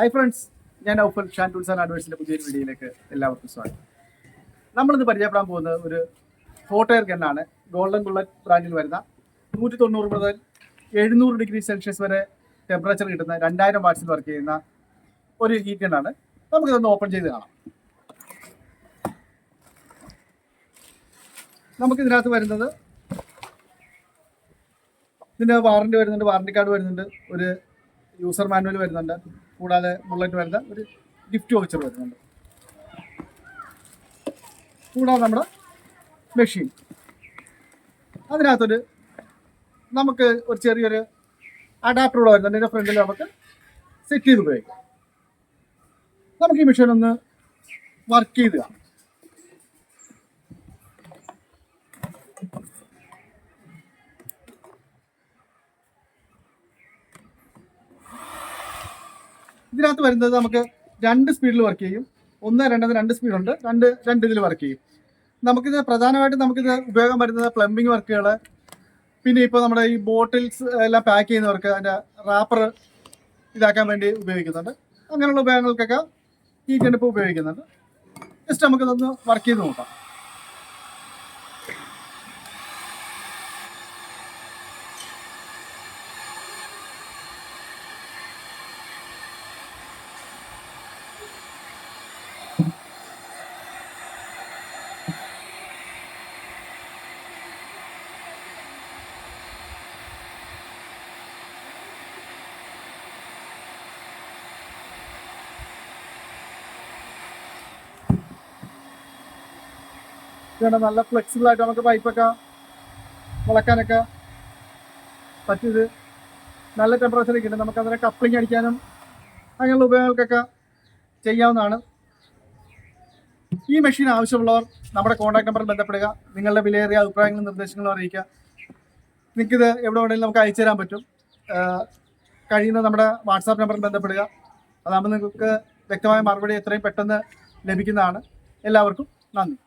Hi friends, ഞാൻ ഔഫൽ Shaan tools and അഡ്വൈസിൻ്റെ പുതിയൊരു വീഡിയോയിലേക്ക് എല്ലാവർക്കും സ്വാഗതം. നമ്മളിന്ന് പരിചയപ്പെടാൻ പോകുന്നത് ഒരു ഹോട്ട് എയർ ഗണ്ണാണ്. ഗോൾഡൻ ബുള്ളറ്റ് ബ്രാൻഡിൽ വരുന്ന 190 മുതൽ 700 ഡിഗ്രി സെൽഷ്യസ് വരെ ടെമ്പറേച്ചർ കിട്ടുന്ന 2000 വാട്ട്സിൽ വർക്ക് ചെയ്യുന്ന ഒരു ഹീറ്റ് ഗണ്ണാണ്. നമുക്കിതൊന്ന് ഓപ്പൺ ചെയ്ത് കാണാം. നമുക്കിതിനകത്ത് വരുന്നത് ഇതിൻ്റെ വാറണ്ടി വരുന്നുണ്ട്, വാറണ്ടി കാർഡ് വരുന്നുണ്ട്, ഒരു യൂസർ മാനുവൽ വരുന്നുണ്ട്, കൂടാതെ ബുള്ളറ്റ് വരുന്ന ഒരു ഗിഫ്റ്റ് വൗച്ചർ വരുന്നുണ്ട്, കൂടാതെ നമ്മുടെ മെഷീൻ. അതിനകത്തൊരു നമുക്ക് ഒരു ചെറിയൊരു അഡാപ്റ്റർ കൂടെ വരുന്നുണ്ട്. ഇതിൻ്റെ ഫ്രണ്ടിൽ നമുക്ക് സെറ്റ് ചെയ്ത് ഉപയോഗിക്കാം. നമുക്ക് ഈ മെഷീൻ ഒന്ന് വർക്ക് ചെയ്ത് കാണാം. ഇതിനകത്ത് വരുന്നത് നമുക്ക് 2 സ്പീഡിൽ വർക്ക് ചെയ്യും. 1, 2 സ്പീഡുണ്ട്, രണ്ട് ഇതിൽ വർക്ക് ചെയ്യും. നമുക്കിത് പ്രധാനമായിട്ടും നമുക്കിത് ഉപയോഗം വരുന്നത് പ്ലംബിംഗ് വർക്കുകൾ, പിന്നെ ഇപ്പോൾ നമ്മുടെ ഈ ബോട്ടിൽസ് എല്ലാം പാക്ക് ചെയ്യുന്നവർക്ക് അതിൻ്റെ റാപ്പർ ഇതാക്കാൻ വേണ്ടി ഉപയോഗിക്കുന്നുണ്ട്. അങ്ങനെയുള്ള ഉപയോഗങ്ങൾക്കൊക്കെ ഈ ഗണ്ണിപ്പോൾ ഉപയോഗിക്കുന്നുണ്ട്. ജസ്റ്റ് നമുക്കിതൊന്ന് വർക്ക് ചെയ്ത് നോക്കാം. ഇതാണ് നല്ല ഫ്ലെക്സിബിൾ ആയിട്ട് നമുക്ക് പൈപ്പൊക്കെ മുളക്കാനൊക്കെ പറ്റിയത്. നല്ല ടെമ്പറേച്ചറിൽ കിട്ടും. നമുക്കതിനെ കപ്ലിങ് അടിക്കാനും അങ്ങനെയുള്ള ഉപയോഗങ്ങൾക്കൊക്കെ ചെയ്യാവുന്നതാണ്. ഈ മെഷീൻ ആവശ്യമുള്ളവർ നമ്മുടെ കോൺടാക്ട് നമ്പറിൽ ബന്ധപ്പെടുക. നിങ്ങളുടെ വിലയേറിയ അഭിപ്രായങ്ങളും നിർദ്ദേശങ്ങളും അറിയിക്കുക. നിങ്ങൾക്കിത് എവിടെ വേണമെങ്കിലും നമുക്ക് അയച്ചു തരാൻ പറ്റും. കഴിയുന്ന നമ്മുടെ വാട്സാപ്പ് നമ്പറിൽ ബന്ധപ്പെടുക. അതാകുമ്പോൾ നിങ്ങൾക്ക് വ്യക്തമായ മറുപടി എത്രയും പെട്ടെന്ന് ലഭിക്കുന്നതാണ്. എല്ലാവർക്കും നന്ദി.